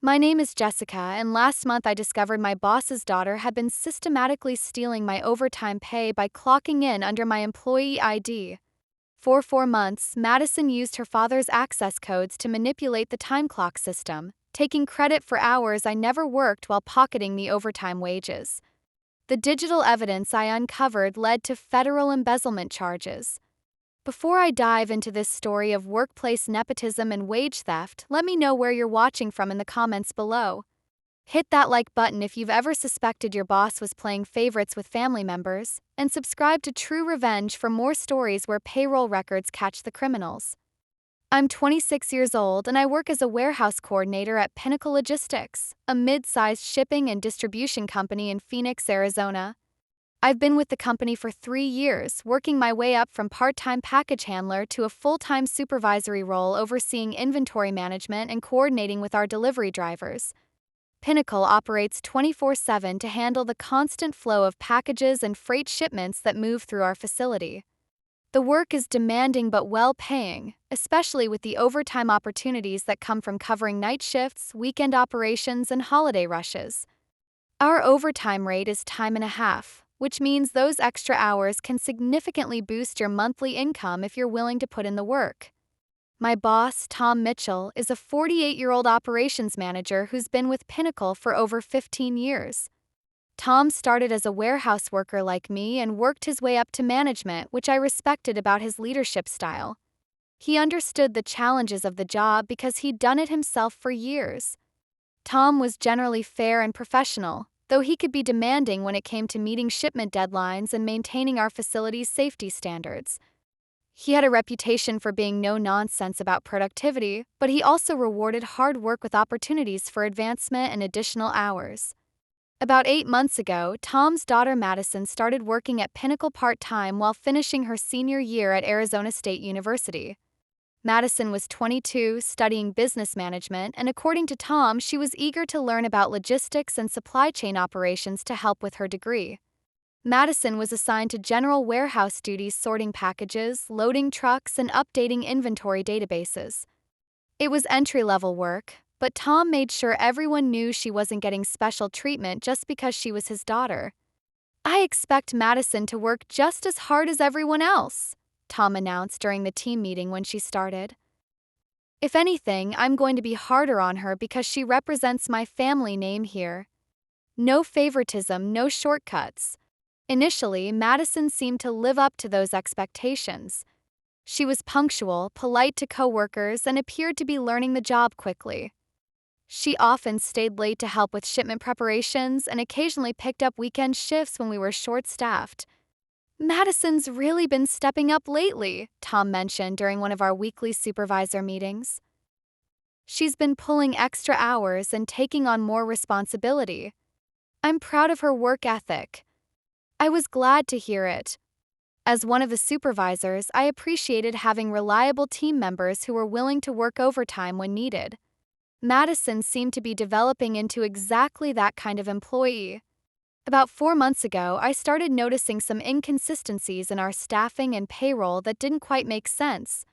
My name is Jessica, and last month I discovered my boss's daughter had been systematically stealing my overtime pay by clocking in under my employee ID. For 4 months, Madison used her father's access codes to manipulate the time clock system, taking credit for hours I never worked while pocketing the overtime wages. The digital evidence I uncovered led to federal embezzlement charges. Before I dive into this story of workplace nepotism and wage theft, let me know where you're watching from in the comments below. Hit that like button if you've ever suspected your boss was playing favorites with family members, and subscribe to True Revenge for more stories where payroll records catch the criminals. I'm 26 years old and I work as a warehouse coordinator at Pinnacle Logistics, a mid-sized shipping and distribution company in Phoenix, Arizona. I've been with the company for 3 years, working my way up from part-time package handler to a full-time supervisory role overseeing inventory management and coordinating with our delivery drivers. Pinnacle operates 24/7 to handle the constant flow of packages and freight shipments that move through our facility. The work is demanding but well-paying, especially with the overtime opportunities that come from covering night shifts, weekend operations, and holiday rushes. Our overtime rate is time and a half, which means those extra hours can significantly boost your monthly income if you're willing to put in the work. My boss, Tom Mitchell, is a 48-year-old operations manager who's been with Pinnacle for over 15 years. Tom started as a warehouse worker like me and worked his way up to management, which I respected about his leadership style. He understood the challenges of the job because he'd done it himself for years. Tom was generally fair and professional, though he could be demanding when it came to meeting shipment deadlines and maintaining our facility's safety standards. He had a reputation for being no-nonsense about productivity, but he also rewarded hard work with opportunities for advancement and additional hours. About 8 months ago, Tom's daughter Madison started working at Pinnacle part-time while finishing her senior year at Arizona State University. Madison was 22, studying business management, and according to Tom, she was eager to learn about logistics and supply chain operations to help with her degree. Madison was assigned to general warehouse duties sorting packages, loading trucks, and updating inventory databases. It was entry-level work, but Tom made sure everyone knew she wasn't getting special treatment just because she was his daughter. "I expect Madison to work just as hard as everyone else," Tom announced during the team meeting when she started. "If anything, I'm going to be harder on her because she represents my family name here. No favoritism, no shortcuts." Initially, Madison seemed to live up to those expectations. She was punctual, polite to coworkers, and appeared to be learning the job quickly. She often stayed late to help with shipment preparations and occasionally picked up weekend shifts when we were short-staffed. "Madison's really been stepping up lately," Tom mentioned during one of our weekly supervisor meetings. "She's been pulling extra hours and taking on more responsibility. I'm proud of her work ethic." I was glad to hear it. As one of the supervisors, I appreciated having reliable team members who were willing to work overtime when needed. Madison seemed to be developing into exactly that kind of employee. About 4 months ago, I started noticing some inconsistencies in our staffing and payroll that didn't quite make sense.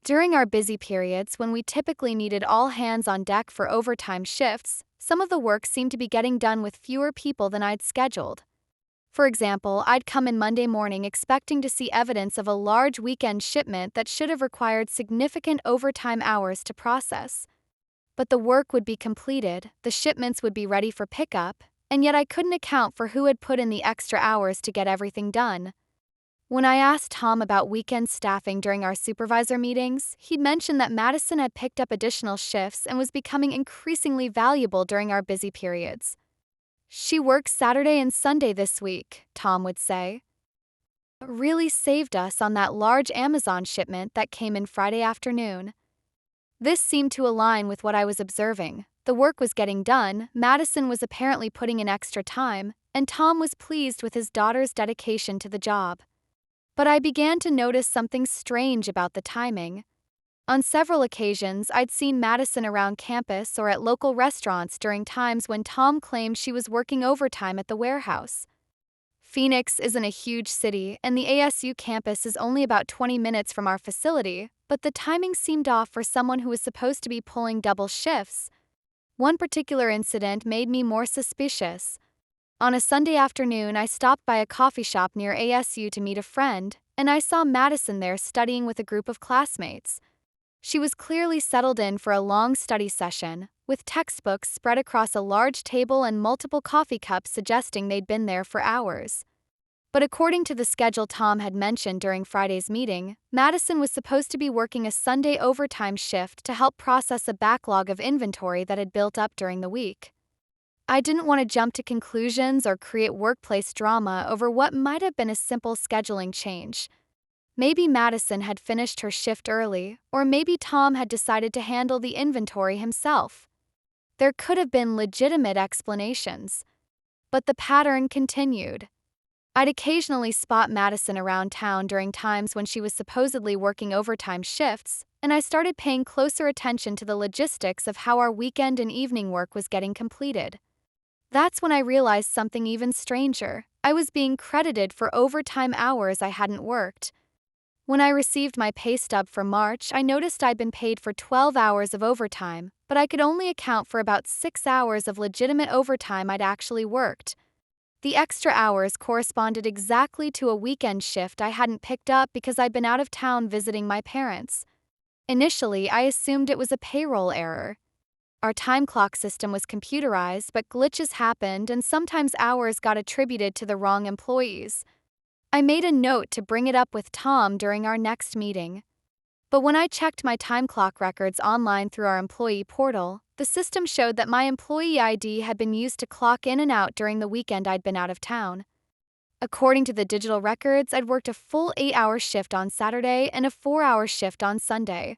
During our busy periods, when we typically needed all hands on deck for overtime shifts, some of the work seemed to be getting done with fewer people than I'd scheduled. For example, I'd come in Monday morning expecting to see evidence of a large weekend shipment that should have required significant overtime hours to process. But the work would be completed, the shipments would be ready for pickup, and yet I couldn't account for who had put in the extra hours to get everything done. When I asked Tom about weekend staffing during our supervisor meetings, he'd mentioned that Madison had picked up additional shifts and was becoming increasingly valuable during our busy periods. "She worked Saturday and Sunday this week," Tom would say. "Really saved us on that large Amazon shipment that came in Friday afternoon." This seemed to align with what I was observing. The work was getting done, Madison was apparently putting in extra time, and Tom was pleased with his daughter's dedication to the job. But I began to notice something strange about the timing. On several occasions, I'd seen Madison around campus or at local restaurants during times when Tom claimed she was working overtime at the warehouse. Phoenix isn't a huge city, and the ASU campus is only about 20 minutes from our facility, but the timing seemed off for someone who was supposed to be pulling double shifts. One particular incident made me more suspicious. On a Sunday afternoon, I stopped by a coffee shop near ASU to meet a friend, and I saw Madison there studying with a group of classmates. She was clearly settled in for a long study session, with textbooks spread across a large table and multiple coffee cups suggesting they'd been there for hours. But according to the schedule Tom had mentioned during Friday's meeting, Madison was supposed to be working a Sunday overtime shift to help process a backlog of inventory that had built up during the week. I didn't want to jump to conclusions or create workplace drama over what might have been a simple scheduling change. Maybe Madison had finished her shift early, or maybe Tom had decided to handle the inventory himself. There could have been legitimate explanations. But the pattern continued. I'd occasionally spot Madison around town during times when she was supposedly working overtime shifts, and I started paying closer attention to the logistics of how our weekend and evening work was getting completed. That's when I realized something even stranger. I was being credited for overtime hours I hadn't worked. When I received my pay stub for March, I noticed I'd been paid for 12 hours of overtime, but I could only account for about 6 hours of legitimate overtime I'd actually worked. The extra hours corresponded exactly to a weekend shift I hadn't picked up because I'd been out of town visiting my parents. Initially, I assumed it was a payroll error. Our time clock system was computerized, but glitches happened and sometimes hours got attributed to the wrong employees. I made a note to bring it up with Tom during our next meeting. But when I checked my time clock records online through our employee portal, the system showed that my employee ID had been used to clock in and out during the weekend I'd been out of town. According to the digital records, I'd worked a full 8-hour shift on Saturday and a 4-hour shift on Sunday.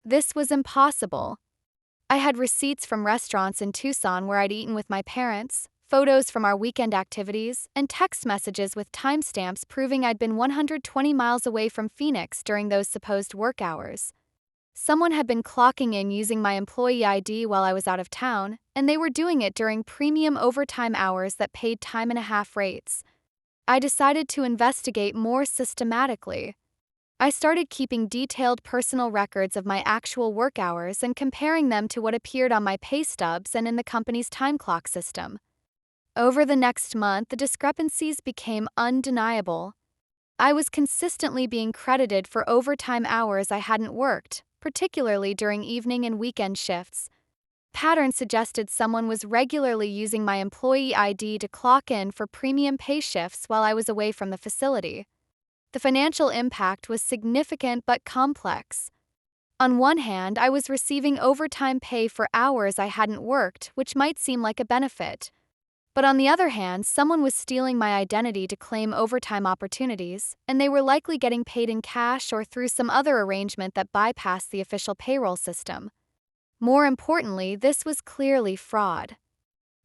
This was impossible. I had receipts from restaurants in Tucson where I'd eaten with my parents, photos from our weekend activities, and text messages with timestamps proving I'd been 120 miles away from Phoenix during those supposed work hours. Someone had been clocking in using my employee ID while I was out of town, and they were doing it during premium overtime hours that paid time-and-a-half rates. I decided to investigate more systematically. I started keeping detailed personal records of my actual work hours and comparing them to what appeared on my pay stubs and in the company's time clock system. Over the next month, the discrepancies became undeniable. I was consistently being credited for overtime hours I hadn't worked, particularly during evening and weekend shifts. Patterns suggested someone was regularly using my employee ID to clock in for premium pay shifts while I was away from the facility. The financial impact was significant but complex. On one hand, I was receiving overtime pay for hours I hadn't worked, which might seem like a benefit. But on the other hand, someone was stealing my identity to claim overtime opportunities, and they were likely getting paid in cash or through some other arrangement that bypassed the official payroll system. More importantly, this was clearly fraud.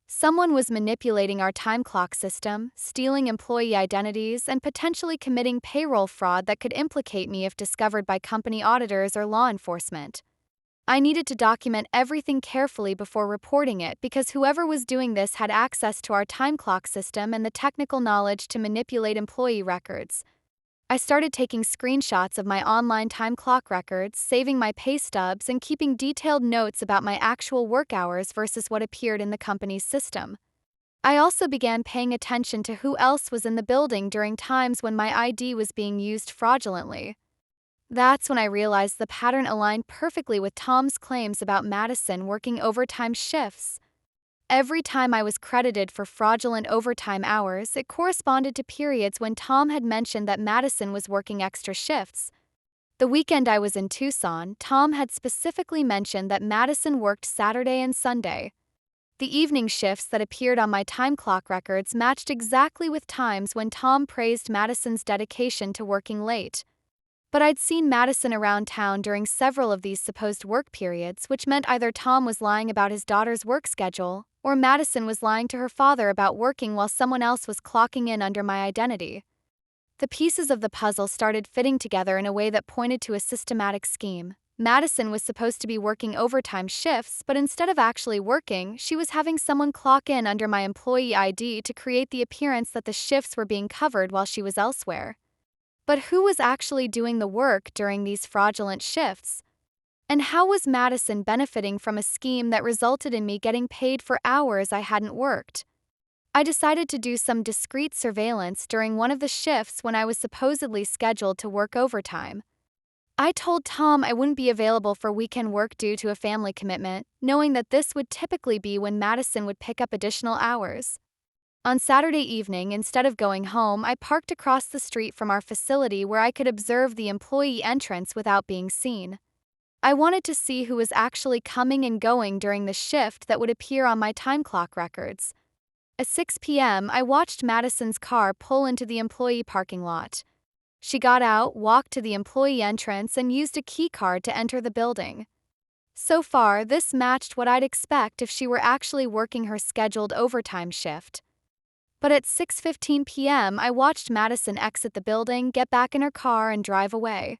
Someone was manipulating our time clock system, stealing employee identities, and potentially committing payroll fraud that could implicate me if discovered by company auditors or law enforcement. I needed to document everything carefully before reporting it because whoever was doing this had access to our time clock system and the technical knowledge to manipulate employee records. I started taking screenshots of my online time clock records, saving my pay stubs, and keeping detailed notes about my actual work hours versus what appeared in the company's system. I also began paying attention to who else was in the building during times when my ID was being used fraudulently. That's when I realized the pattern aligned perfectly with Tom's claims about Madison working overtime shifts. Every time I was credited for fraudulent overtime hours, it corresponded to periods when Tom had mentioned that Madison was working extra shifts. The weekend I was in Tucson, Tom had specifically mentioned that Madison worked Saturday and Sunday. The evening shifts that appeared on my time clock records matched exactly with times when Tom praised Madison's dedication to working late. But I'd seen Madison around town during several of these supposed work periods, which meant either Tom was lying about his daughter's work schedule, or Madison was lying to her father about working while someone else was clocking in under my identity. The pieces of the puzzle started fitting together in a way that pointed to a systematic scheme. Madison was supposed to be working overtime shifts, but instead of actually working, she was having someone clock in under my employee ID to create the appearance that the shifts were being covered while she was elsewhere. But who was actually doing the work during these fraudulent shifts? And how was Madison benefiting from a scheme that resulted in me getting paid for hours I hadn't worked? I decided to do some discreet surveillance during one of the shifts when I was supposedly scheduled to work overtime. I told Tom I wouldn't be available for weekend work due to a family commitment, knowing that this would typically be when Madison would pick up additional hours. On Saturday evening, instead of going home, I parked across the street from our facility where I could observe the employee entrance without being seen. I wanted to see who was actually coming and going during the shift that would appear on my time clock records. At 6 p.m., I watched Madison's car pull into the employee parking lot. She got out, walked to the employee entrance, and used a key card to enter the building. So far, this matched what I'd expect if she were actually working her scheduled overtime shift. But at 6:15 p.m., I watched Madison exit the building, get back in her car, and drive away.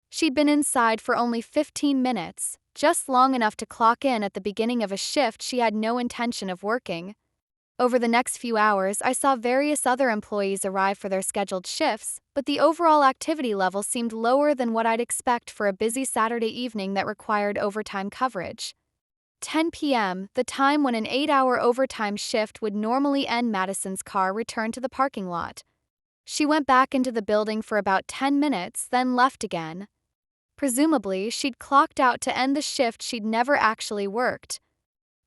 She'd been inside for only 15 minutes, just long enough to clock in at the beginning of a shift she had no intention of working. Over the next few hours, I saw various other employees arrive for their scheduled shifts, but the overall activity level seemed lower than what I'd expect for a busy Saturday evening that required overtime coverage. 10 p.m., the time when an 8-hour overtime shift would normally end, Madison's car returned to the parking lot. She went back into the building for about 10 minutes, then left again. Presumably, she'd clocked out to end the shift she'd never actually worked.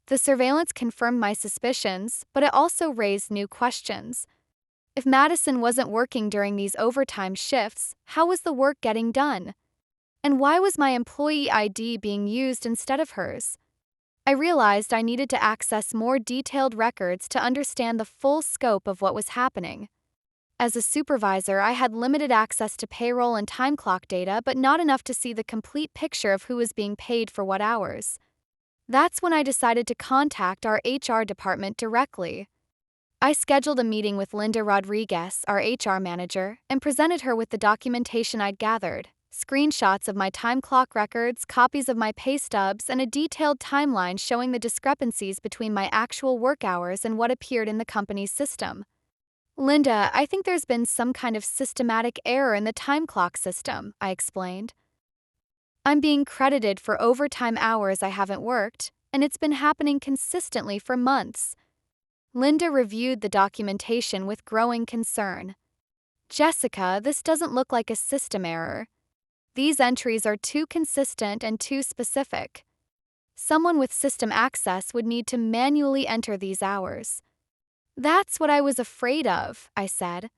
The surveillance confirmed my suspicions, but it also raised new questions. If Madison wasn't working during these overtime shifts, how was the work getting done? And why was my employee ID being used instead of hers? I realized I needed to access more detailed records to understand the full scope of what was happening. As a supervisor, I had limited access to payroll and time clock data, but not enough to see the complete picture of who was being paid for what hours. That's when I decided to contact our HR department directly. I scheduled a meeting with Linda Rodriguez, our HR manager, and presented her with the documentation I'd gathered: screenshots of my time clock records, copies of my pay stubs, and a detailed timeline showing the discrepancies between my actual work hours and what appeared in the company's system. Linda, I think there's been some kind of systematic error in the time clock system, I explained. I'm being credited for overtime hours I haven't worked, and it's been happening consistently for months. Linda reviewed the documentation with growing concern. Jessica, this doesn't look like a system error. These entries are too consistent and too specific. Someone with system access would need to manually enter these hours. That's what I was afraid of, I said.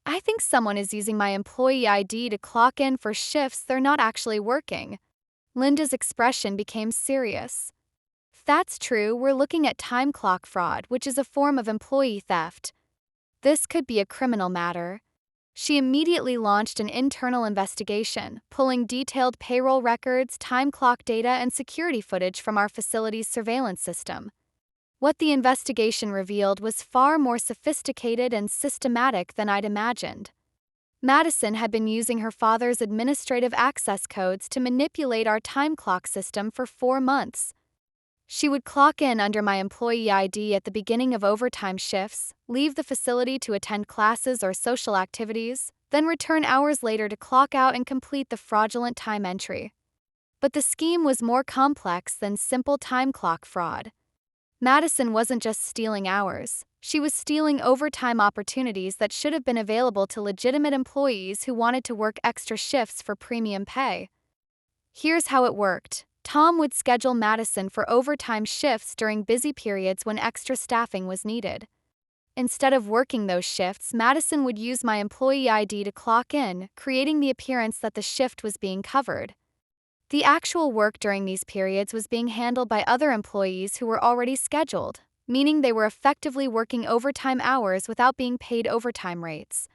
I think someone is using my employee ID to clock in for shifts they're not actually working. Linda's expression became serious. If that's true, we're looking at time clock fraud, which is a form of employee theft. This could be a criminal matter. She immediately launched an internal investigation, pulling detailed payroll records, time clock data, and security footage from our facility's surveillance system. What the investigation revealed was far more sophisticated and systematic than I'd imagined. Madison had been using her father's administrative access codes to manipulate our time clock system for 4 months. She would clock in under my employee ID at the beginning of overtime shifts, leave the facility to attend classes or social activities, then return hours later to clock out and complete the fraudulent time entry. But the scheme was more complex than simple time clock fraud. Madison wasn't just stealing hours, she was stealing overtime opportunities that should have been available to legitimate employees who wanted to work extra shifts for premium pay. Here's how it worked. Tom would schedule Madison for overtime shifts during busy periods when extra staffing was needed. Instead of working those shifts, Madison would use my employee ID to clock in, creating the appearance that the shift was being covered. The actual work during these periods was being handled by other employees who were already scheduled, meaning they were effectively working overtime hours without being paid overtime rates.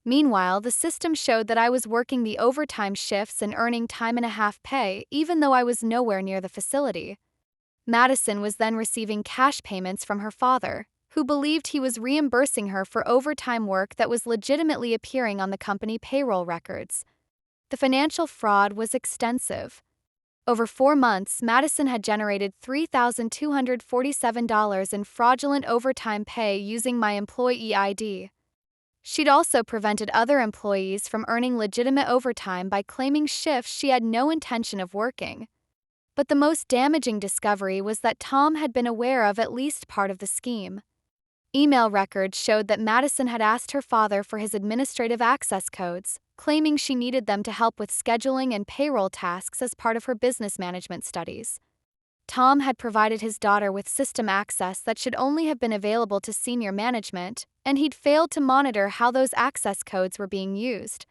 Meanwhile, the system showed that I was working the overtime shifts and earning time-and-a-half pay, even though I was nowhere near the facility. Madison was then receiving cash payments from her father, who believed he was reimbursing her for overtime work that was legitimately appearing on the company payroll records. The financial fraud was extensive. Over 4 months, Madison had generated $3,247 in fraudulent overtime pay using my employee ID. She'd also prevented other employees from earning legitimate overtime by claiming shifts she had no intention of working. But the most damaging discovery was that Tom had been aware of at least part of the scheme. Email records showed that Madison had asked her father for his administrative access codes, claiming she needed them to help with scheduling and payroll tasks as part of her business management studies. Tom had provided his daughter with system access that should only have been available to senior management, and he'd failed to monitor how those access codes were being used.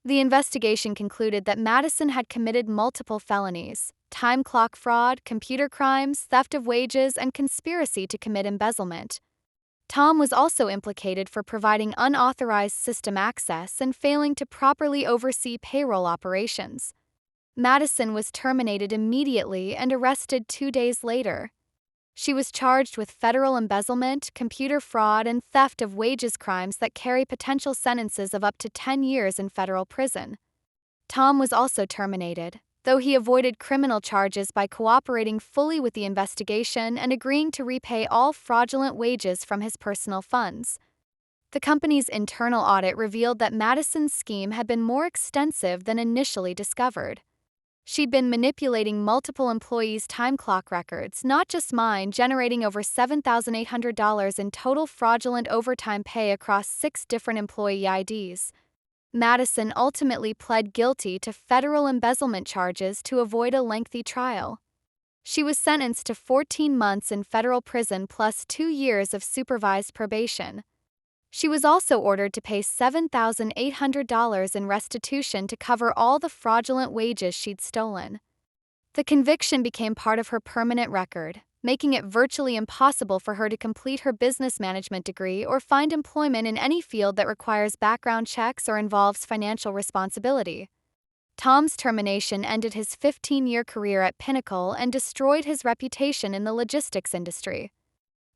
The investigation concluded that Madison had committed multiple felonies: time clock fraud, computer crimes, theft of wages, and conspiracy to commit embezzlement. Tom was also implicated for providing unauthorized system access and failing to properly oversee payroll operations. Madison was terminated immediately and arrested 2 days later. She was charged with federal embezzlement, computer fraud, and theft of wages crimes that carry potential sentences of up to 10 years in federal prison. Tom was also terminated, though he avoided criminal charges by cooperating fully with the investigation and agreeing to repay all fraudulent wages from his personal funds. The company's internal audit revealed that Madison's scheme had been more extensive than initially discovered. She'd been manipulating multiple employees' time clock records, not just mine, generating over $7,800 in total fraudulent overtime pay across 6 different employee IDs. Madison ultimately pled guilty to federal embezzlement charges to avoid a lengthy trial. She was sentenced to 14 months in federal prison plus 2 years of supervised probation. She was also ordered to pay $7,800 in restitution to cover all the fraudulent wages she'd stolen. The conviction became part of her permanent record, making it virtually impossible for her to complete her business management degree or find employment in any field that requires background checks or involves financial responsibility. Tom's termination ended his 15-year career at Pinnacle and destroyed his reputation in the logistics industry.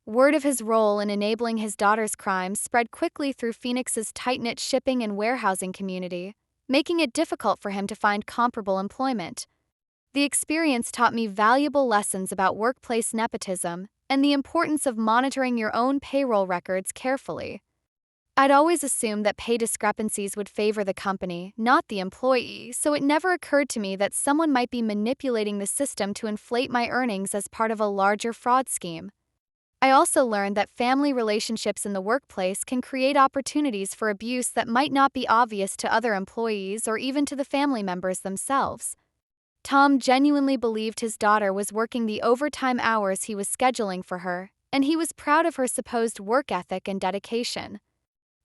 Word of his role in enabling his daughter's crimes spread quickly through Phoenix's tight-knit shipping and warehousing community, making it difficult for him to find comparable employment. The experience taught me valuable lessons about workplace nepotism and the importance of monitoring your own payroll records carefully. I'd always assumed that pay discrepancies would favor the company, not the employee, so it never occurred to me that someone might be manipulating the system to inflate my earnings as part of a larger fraud scheme. I also learned that family relationships in the workplace can create opportunities for abuse that might not be obvious to other employees or even to the family members themselves. Tom genuinely believed his daughter was working the overtime hours he was scheduling for her, and he was proud of her supposed work ethic and dedication.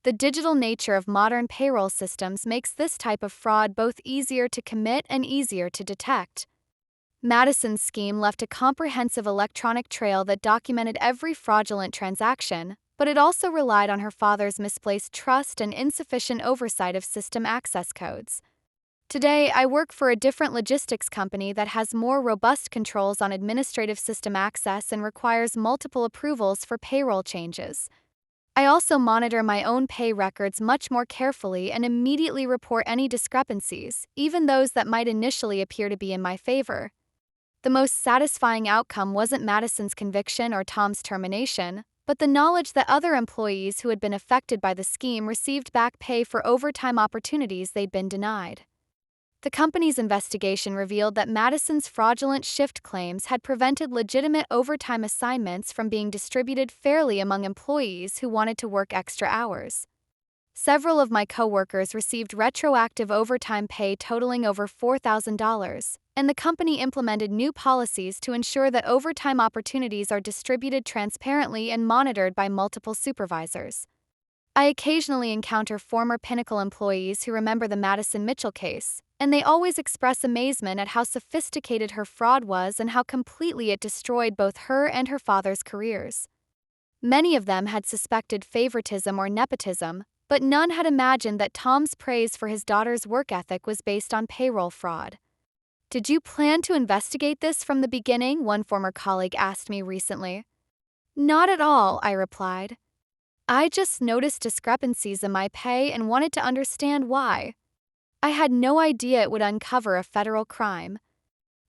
The digital nature of modern payroll systems makes this type of fraud both easier to commit and easier to detect. Madison's scheme left a comprehensive electronic trail that documented every fraudulent transaction, but it also relied on her father's misplaced trust and insufficient oversight of system access codes. Today, I work for a different logistics company that has more robust controls on administrative system access and requires multiple approvals for payroll changes. I also monitor my own pay records much more carefully and immediately report any discrepancies, even those that might initially appear to be in my favor. The most satisfying outcome wasn't Madison's conviction or Tom's termination, but the knowledge that other employees who had been affected by the scheme received back pay for overtime opportunities they'd been denied. The company's investigation revealed that Madison's fraudulent shift claims had prevented legitimate overtime assignments from being distributed fairly among employees who wanted to work extra hours. Several of my coworkers received retroactive overtime pay totaling over $4,000, and the company implemented new policies to ensure that overtime opportunities are distributed transparently and monitored by multiple supervisors. I occasionally encounter former Pinnacle employees who remember the Madison Mitchell case, and they always express amazement at how sophisticated her fraud was and how completely it destroyed both her and her father's careers. Many of them had suspected favoritism or nepotism, but none had imagined that Tom's praise for his daughter's work ethic was based on payroll fraud. "Did you plan to investigate this from the beginning?" one former colleague asked me recently. "Not at all," I replied. "I just noticed discrepancies in my pay and wanted to understand why. I had no idea it would uncover a federal crime."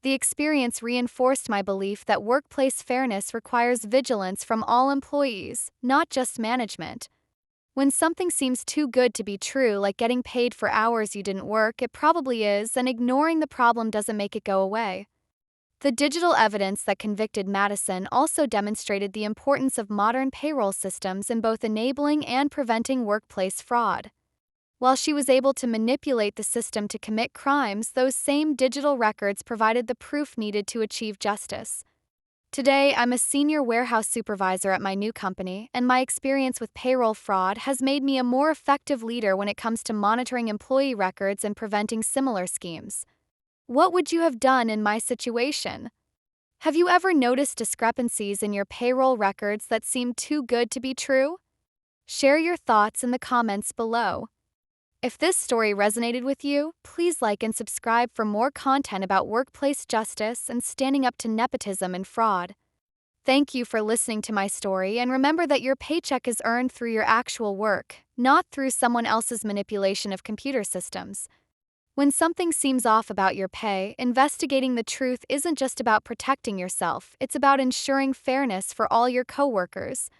The experience reinforced my belief that workplace fairness requires vigilance from all employees, not just management. When something seems too good to be true, like getting paid for hours you didn't work, it probably is, and ignoring the problem doesn't make it go away. The digital evidence that convicted Madison also demonstrated the importance of modern payroll systems in both enabling and preventing workplace fraud. While she was able to manipulate the system to commit crimes, those same digital records provided the proof needed to achieve justice. Today, I'm a senior warehouse supervisor at my new company, and my experience with payroll fraud has made me a more effective leader when it comes to monitoring employee records and preventing similar schemes. What would you have done in my situation? Have you ever noticed discrepancies in your payroll records that seem too good to be true? Share your thoughts in the comments below. If this story resonated with you, please like and subscribe for more content about workplace justice and standing up to nepotism and fraud. Thank you for listening to my story, and remember that your paycheck is earned through your actual work, not through someone else's manipulation of computer systems. When something seems off about your pay, investigating the truth isn't just about protecting yourself, it's about ensuring fairness for all your coworkers.